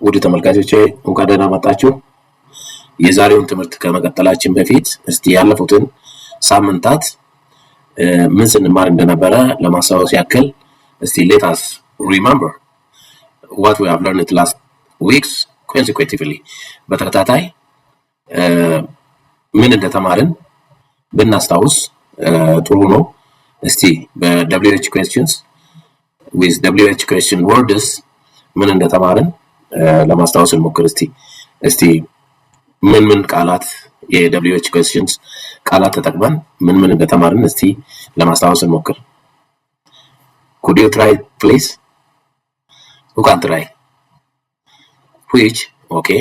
ውድ ተመልካቾቼ እንኳን ደህና መጣችሁ። የዛሬውን ትምህርት ከመቀጠላችን በፊት እስቲ ያለፉትን ሳምንታት ምን ስንማር እንደነበረ ለማስታወስ ያክል እስቲ let us remember what we have learned last weeks consecutively በተከታታይ ምን እንደተማርን ብናስታውስ ጥሩ ነው። እስቲ በWH questions with WH question words ምን እንደተማርን ለማስታወስ እንሞክር። እስቲ ምን ቃላት የWH questions ቃላት ተጠቅመን ምን እንደተማርን እስቲ ለማስታወስ እንሞክር። Could you try please? Who can try? Which? Okay.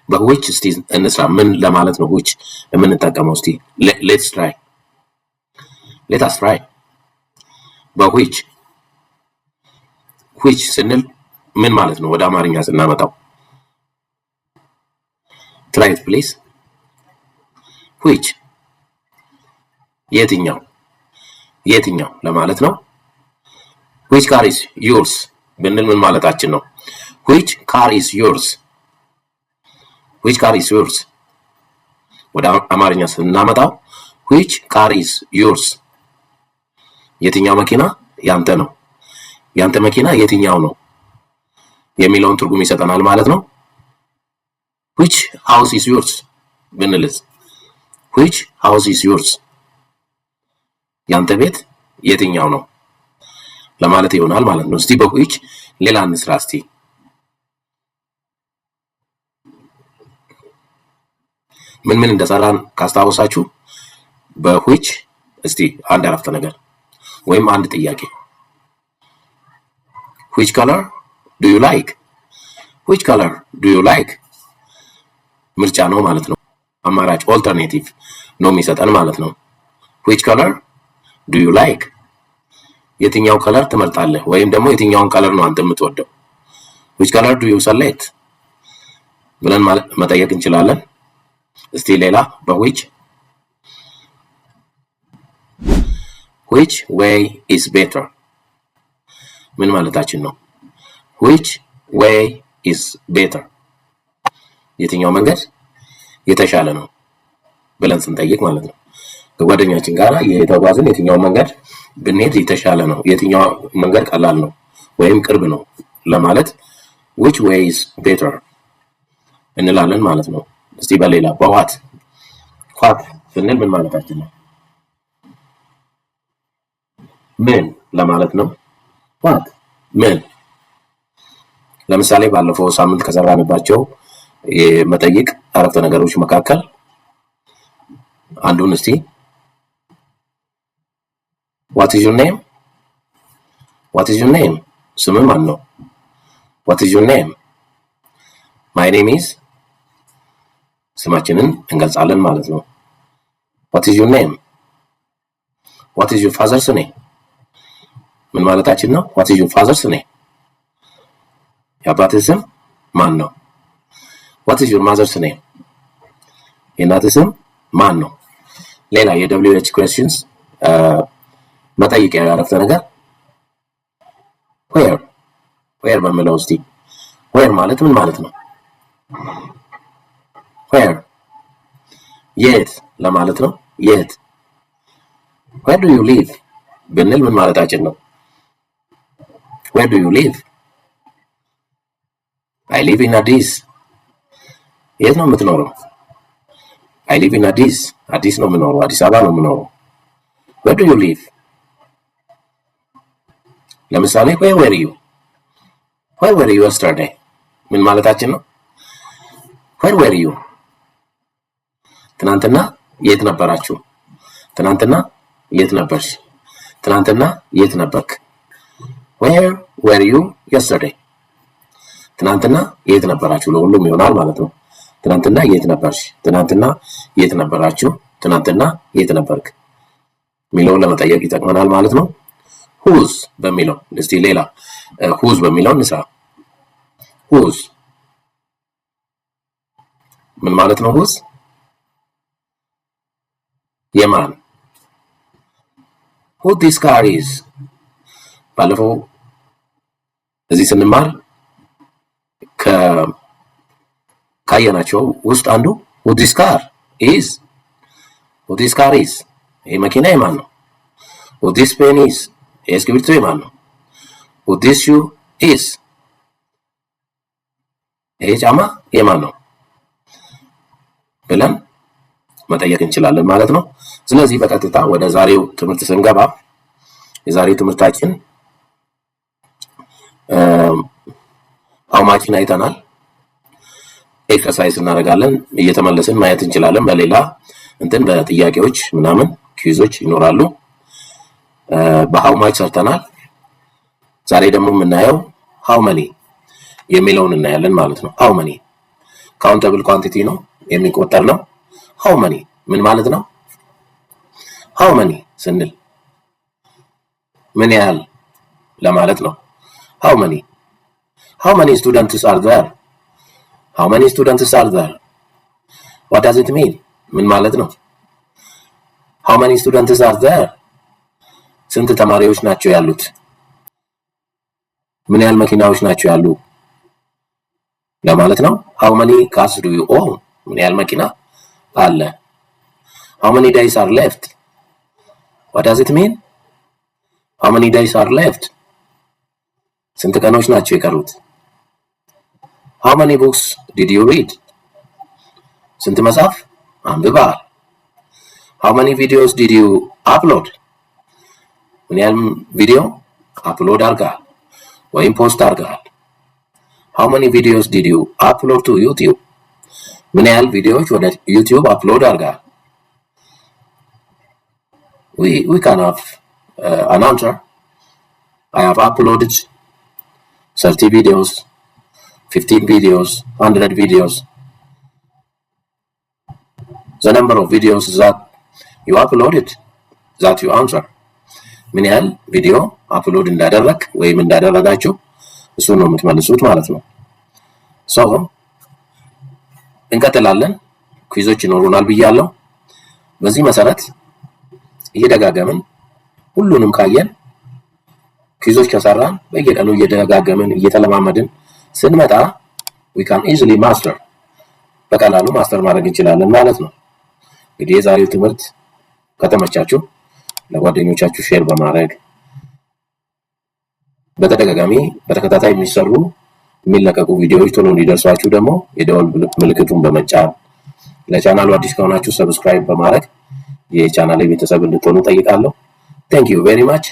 But which እስቲ እንስራ። ምን ለማለት ነው which የምንጠቀመው? እስቲ let's try. Let us try. But which ስንል ምን ማለት ነው? ወደ አማርኛ ስናመጣው try it please. which የትኛው ለማለት ነው። which car is yours ብንል ምን ማለታችን ነው? which car is yours? which car is yours ወደ አማርኛ ስናመጣው which car is yours? የትኛው መኪና ያንተ ነው? ያንተ መኪና የትኛው ነው የሚለውን ትርጉም ይሰጠናል ማለት ነው። which house is yours ብንልስ which house is yours? ያንተ ቤት የትኛው ነው ለማለት ይሆናል ማለት ነው። እስቲ በwhich ሌላ እንስራ። እስቲ ምን እንደሰራን ካስታወሳችሁ በwhich እስቲ አንድ አረፍተ ነገር ወይም አንድ ጥያቄ which color do you like? which color do you like? ምርጫ ነው ማለት ነው። አማራጭ ኦልተርኔቲቭ ነው የሚሰጠን ማለት ነው። which color do you like? የትኛው ከለር ትመርጣለህ ወይም ደግሞ የትኛውን ከለር ነው አንተ የምትወደው? which color do you select ብለን መጠየቅ እንችላለን። እስቲ ሌላ በwhich which way is better ምን ማለታችን ነው? which way is better የትኛው መንገድ የተሻለ ነው ብለን ስንጠይቅ ማለት ነው። ከጓደኛችን ጋር የተጓዝን የትኛው መንገድ ብንሄድ የተሻለ ነው፣ የትኛው መንገድ ቀላል ነው ወይም ቅርብ ነው ለማለት which way is better እንላለን ማለት ነው። እስቲ በሌላ በዋት ስንል ምን ማለታችን ነው? ምን ለማለት ነው። ዋት ምን። ለምሳሌ ባለፈው ሳምንት ከሰራንባቸው የመጠይቅ አረፍተ ነገሮች መካከል አንዱን እስቲ what is your name? what is your name? ስምህ ማን ነው? what is your name? my name is ስማችንን እንገልጻለን ማለት ነው። what is your name? what is your father's name? ምን ማለታችን ነው? what is your father's name? የአባትህ ስም ማን ነው? what is your mother's name? የእናትህ ስም ማን ነው? ሌላ የWH questions መጠይቂያ አረፍተ ነገር where በሚለው እስቲ where ማለት ምን ማለት ነው? where የት ለማለት ነው። የት where do you live ብንል ምን ማለታችን ነው? where do you live? I live in Addis የት ነው የምትኖረው? I live in Addis አዲስ ነው የምኖረው፣ አዲስ አበባ ነው የምኖረው። where do you live? ለምሳሌ where were you yesterday ምን ማለታችን ነው? where were you ትናንትና የት ነበራችሁ? ትናንትና የት ነበርሽ? ትናንትና የት ነበርክ? where were you yesterday ትናንትና የት ነበራችሁ ለሁሉም ይሆናል ማለት ነው። ትናንትና የት ነበርሽ? ትናንትና የት ነበራችሁ? ትናንትና የት ነበርክ የሚለውን ለመጠየቅ ይጠቅመናል ማለት ነው። whose በሚለው እስቲ ሌላ whose በሚለው እንስራ። whose ምን ማለት ነው? whose የማን። who this car is ባለፈው እዚህ ስንማር ከ ካየናቸው ውስጥ አንዱ who this car is ይሄ መኪና የማን ነው? who this pen is ይሄ እስክሪብቶ የማን ነው? who this shoe is ይሄ ጫማ የማን ነው ብለን መጠየቅ እንችላለን ማለት ነው። ስለዚህ በቀጥታ ወደ ዛሬው ትምህርት ስንገባ የዛሬው ትምህርታችን how much አይተናል። ኤክሰርሳይዝ እናደርጋለን፣ እየተመለስን ማየት እንችላለን። በሌላ በጥያቄዎች ምናምን ኩዊዞች ይኖራሉ። በሃው ማች ሰርተናል። ዛሬ ደግሞ የምናየው ሃው መኒ የሚለውን እናያለን ማለት ነው። ሃው መኒ ካውንተብል ኳንቲቲ ነው፣ የሚቆጠር ነው። ሃው መኒ ምን ማለት ነው? ሃው መኒ ስንል ምን ያህል ለማለት ነው። ሃው መኒ ስቱደንትስ አር ዜር How many students are there? What does it mean? ምን ማለት ነው? How many students are there? ስንት ተማሪዎች ናቸው ያሉት? ምን ያህል መኪናዎች ናቸው ያሉ ለማለት ነው። How many cars do you own? ምን ያህል መኪና አለ? How many days are left? What does it mean? How many days are left? ስንት ቀኖች ናቸው የቀሩት? How many books did you read? ስንት መጽሐፍ አንብበሃል? How many videos did you upload? ምን ያህል ቪዲዮ አፕሎድ አድርገሃል ወይም ፖስት አድርገሃል? How many videos did you upload to YouTube? ምን ያህል ቪዲዮዎች ወደ ዩቲዩብ አፕሎድ አድርገሃል? We can have an answer. I have uploaded 30 videos, 15 videos, 100 videos. The number of videos that you uploaded, that you answer. ምን ያህል ቪዲዮ አፕሎድ እንዳደረግ ወይም እንዳደረጋችሁ እሱ ነው የምትመልሱት ማለት ነው። እንቀጥላለን። ኩዊዞች ይኖሩናል ብያለሁ። በዚህ መሰረት እየደጋገምን ሁሉንም ካየን ኩዊዞች ከሰራን በየቀኑ እየደጋገምን እየተለማመድን ስንመጣ we can easily master በቀላሉ ማስተር ማድረግ እንችላለን ማለት ነው። እንግዲህ የዛሬው ትምህርት ከተመቻችሁ ለጓደኞቻችሁ ሼር በማድረግ በተደጋጋሚ በተከታታይ የሚለቀቁ ቪዲዮዎች ቶሎ እንዲደርሷችሁ ደግሞ የደወል ምልክቱን በመጫን ለቻናሉ አዲስ ከሆናችሁ ሰብስክራይብ በማድረግ የቻናሌ ቤተሰብ እንድትሆኑ ጠይቃለሁ። Thank you very much.